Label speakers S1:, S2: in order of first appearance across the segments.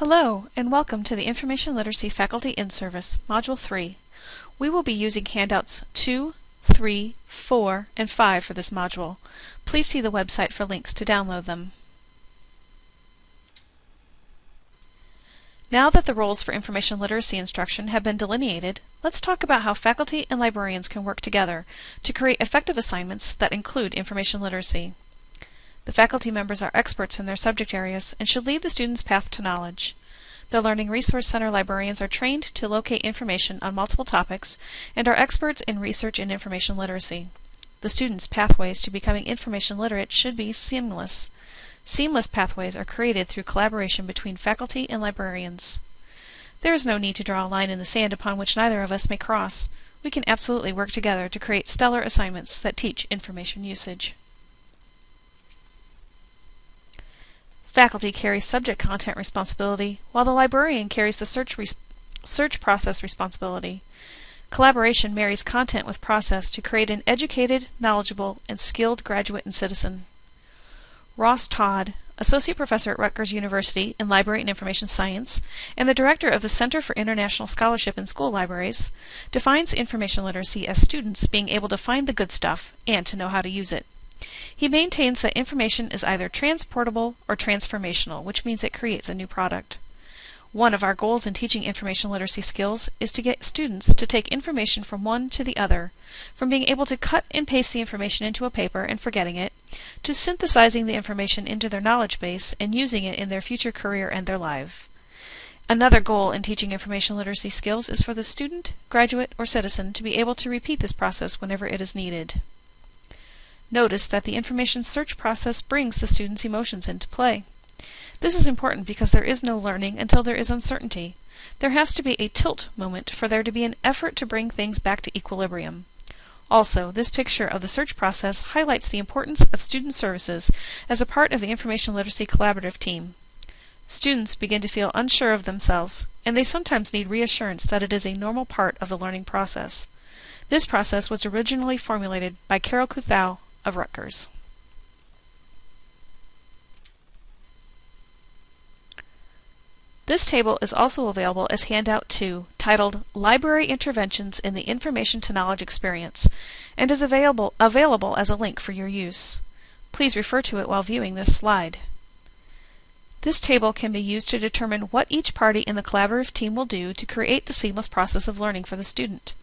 S1: Hello, and welcome to the Information Literacy Faculty In-Service, Module 3. We will be using handouts 2, 3, 4, and 5 for this module. Please see the website for links to download them. Now that the roles for information literacy instruction have been delineated, let's talk about how faculty and librarians can work together to create effective assignments that include information literacy. The faculty members are experts in their subject areas and should lead the student's path to knowledge. The Learning Resource Center librarians are trained to locate information on multiple topics and are experts in research and information literacy. The student's pathways to becoming information literate should be seamless. Seamless pathways are created through collaboration between faculty and librarians. There is no need to draw a line in the sand upon which neither of us may cross. We can absolutely work together to create stellar assignments that teach information usage. Faculty carries subject content responsibility, while the librarian carries the search process responsibility. Collaboration marries content with process to create an educated, knowledgeable, and skilled graduate and citizen. Ross Todd, Associate Professor at Rutgers University in Library and Information Science, and the Director of the Center for International Scholarship in School Libraries, defines information literacy as students being able to find the good stuff and to know how to use it. He maintains that information is either transportable or transformational, which means it creates a new product. One of our goals in teaching information literacy skills is to get students to take information from one to the other, from being able to cut and paste the information into a paper and forgetting it, to synthesizing the information into their knowledge base and using it in their future career and their life. Another goal in teaching information literacy skills is for the student, graduate, or citizen to be able to repeat this process whenever it is needed. Notice that the information search process brings the student's emotions into play. This is important because there is no learning until there is uncertainty. There has to be a tilt moment for there to be an effort to bring things back to equilibrium. Also, this picture of the search process highlights the importance of student services as a part of the information literacy collaborative team. Students begin to feel unsure of themselves, and they sometimes need reassurance that it is a normal part of the learning process. This process was originally formulated by Carol Kuthau of Rutgers. This table is also available as Handout 2, titled Library Interventions in the Information to Knowledge Experience, and is available as a link for your use. Please refer to it while viewing this slide. This table can be used to determine what each party in the collaborative team will do to create the seamless process of learning for the student.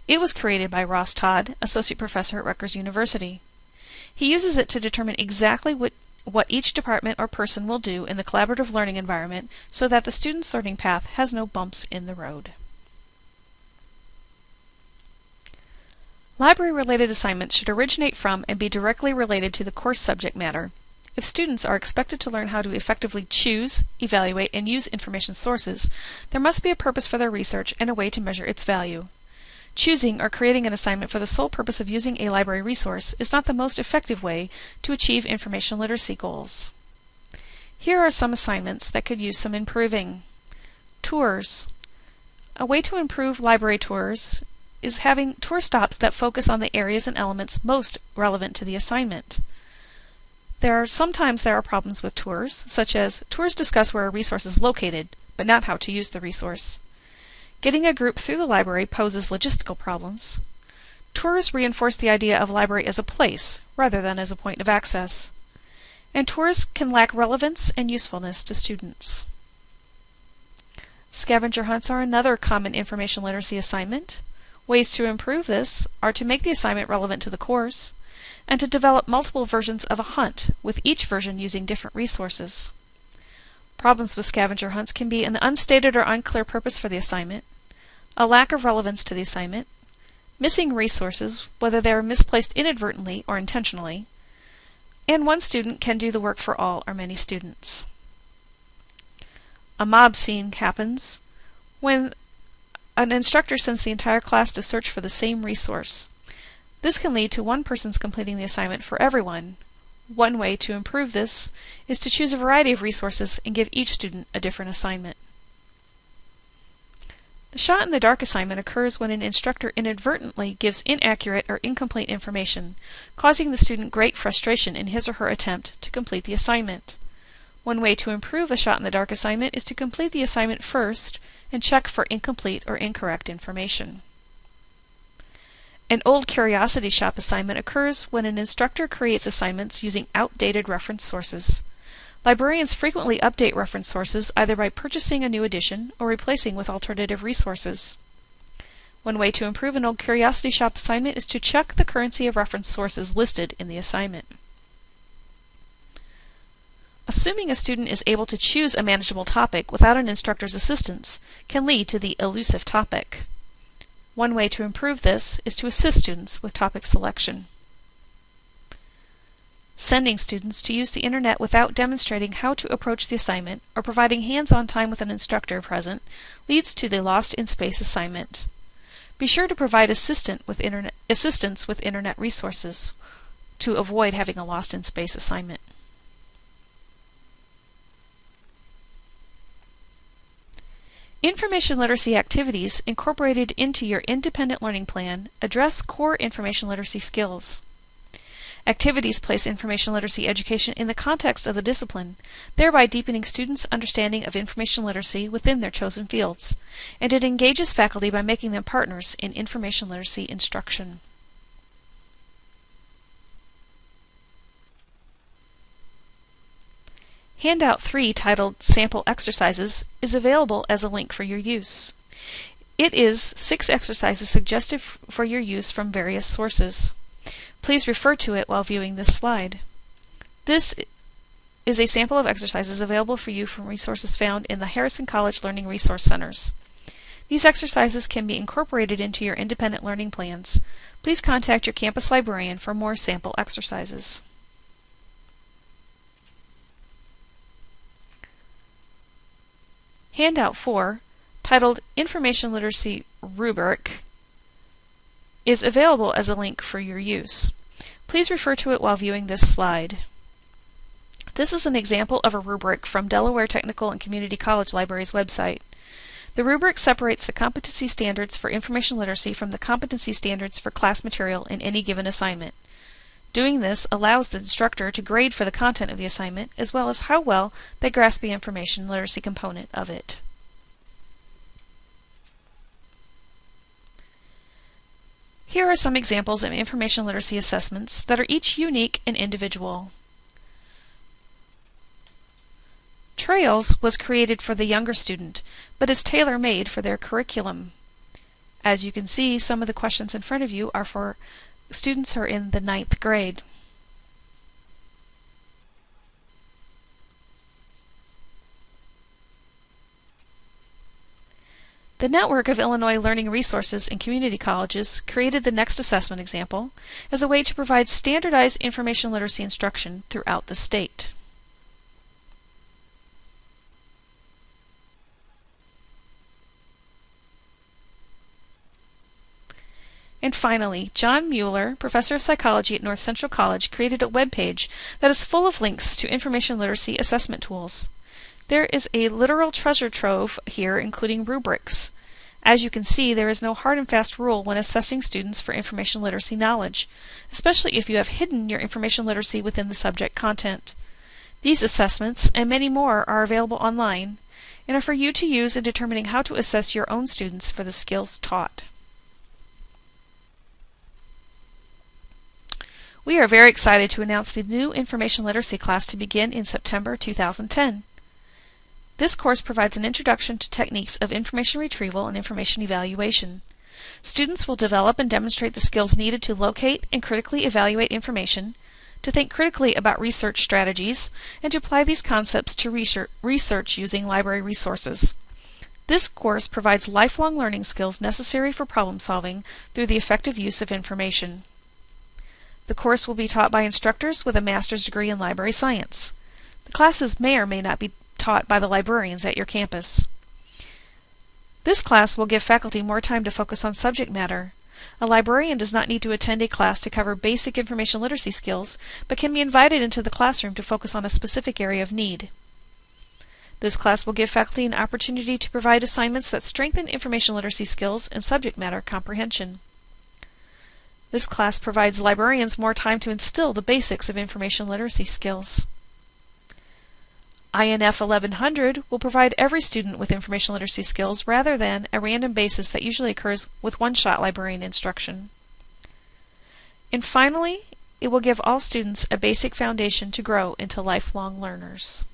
S1: It was created by Ross Todd, Associate Professor at Rutgers University. He uses it to determine exactly what each department or person will do in the collaborative learning environment so that the student's learning path has no bumps in the road. Library-related assignments should originate from and be directly related to the course subject matter. If students are expected to learn how to effectively choose, evaluate, and use information sources, there must be a purpose for their research and a way to measure its value. Choosing or creating an assignment for the sole purpose of using a library resource is not the most effective way to achieve information literacy goals. Here are some assignments that could use some improving. Tours. A way to improve library tours is having tour stops that focus on the areas and elements most relevant to the assignment. Sometimes there are problems with tours, such as tours discuss where a resource is located, but not how to use the resource. Getting a group through the library poses logistical problems. Tours reinforce the idea of a library as a place, rather than as a point of access. And tours can lack relevance and usefulness to students. Scavenger hunts are another common information literacy assignment. Ways to improve this are to make the assignment relevant to the course, and to develop multiple versions of a hunt, with each version using different resources. Problems with scavenger hunts can be an unstated or unclear purpose for the assignment, a lack of relevance to the assignment, missing resources, whether they are misplaced inadvertently or intentionally, and one student can do the work for all or many students. A mob scene happens when an instructor sends the entire class to search for the same resource. This can lead to one person's completing the assignment for everyone. One way to improve this is to choose a variety of resources and give each student a different assignment. The shot in the dark assignment occurs when an instructor inadvertently gives inaccurate or incomplete information, causing the student great frustration in his or her attempt to complete the assignment. One way to improve a shot-in-the-dark assignment is to complete the assignment first and check for incomplete or incorrect information. An old curiosity shop assignment occurs when an instructor creates assignments using outdated reference sources. Librarians frequently update reference sources either by purchasing a new edition or replacing with alternative resources. One way to improve an old curiosity shop assignment is to check the currency of reference sources listed in the assignment. Assuming a student is able to choose a manageable topic without an instructor's assistance can lead to the elusive topic. One way to improve this is to assist students with topic selection. Sending students to use the internet without demonstrating how to approach the assignment or providing hands-on time with an instructor present leads to the Lost in Space assignment. Be sure to provide assistance with internet resources to avoid having a Lost in Space assignment. Information literacy activities incorporated into your independent learning plan address core information literacy skills. Activities place information literacy education in the context of the discipline, thereby deepening students' understanding of information literacy within their chosen fields, and it engages faculty by making them partners in information literacy instruction. Handout 3, titled Sample Exercises, is available as a link for your use. It is 6 exercises suggested for your use from various sources. Please refer to it while viewing this slide. This is a sample of exercises available for you from resources found in the Harrison College Learning Resource Centers. These exercises can be incorporated into your independent learning plans. Please contact your campus librarian for more sample exercises. Handout 4, titled Information Literacy Rubric, is available as a link for your use. Please refer to it while viewing this slide. This is an example of a rubric from Delaware Technical and Community College Library's website. The rubric separates the competency standards for information literacy from the competency standards for class material in any given assignment. Doing this allows the instructor to grade for the content of the assignment as well as how well they grasp the information literacy component of it. Here are some examples of information literacy assessments that are each unique and individual. Trails was created for the younger student, but is tailor-made for their curriculum. As you can see, some of the questions in front of you are for students who are in the 9th grade. The network of Illinois Learning Resources and community colleges created the next assessment example as a way to provide standardized information literacy instruction throughout the state. And finally, John Mueller, professor of psychology at North Central College, created a web page that is full of links to information literacy assessment tools. There is a literal treasure trove here, including rubrics. As you can see, there is no hard and fast rule when assessing students for information literacy knowledge, especially if you have hidden your information literacy within the subject content. These assessments, and many more, are available online and are for you to use in determining how to assess your own students for the skills taught. We are very excited to announce the new information literacy class to begin in September 2010. This course provides an introduction to techniques of information retrieval and information evaluation. Students will develop and demonstrate the skills needed to locate and critically evaluate information, to think critically about research strategies, and to apply these concepts to research using library resources. This course provides lifelong learning skills necessary for problem solving through the effective use of information. The course will be taught by instructors with a master's degree in library science. The classes may or may not be taught by the librarians at your campus. This class will give faculty more time to focus on subject matter. A librarian does not need to attend a class to cover basic information literacy skills, but can be invited into the classroom to focus on a specific area of need. This class will give faculty an opportunity to provide assignments that strengthen information literacy skills and subject matter comprehension. This class provides librarians more time to instill the basics of information literacy skills. INF 1100 will provide every student with information literacy skills rather than a random basis that usually occurs with one-shot librarian instruction. And finally, it will give all students a basic foundation to grow into lifelong learners.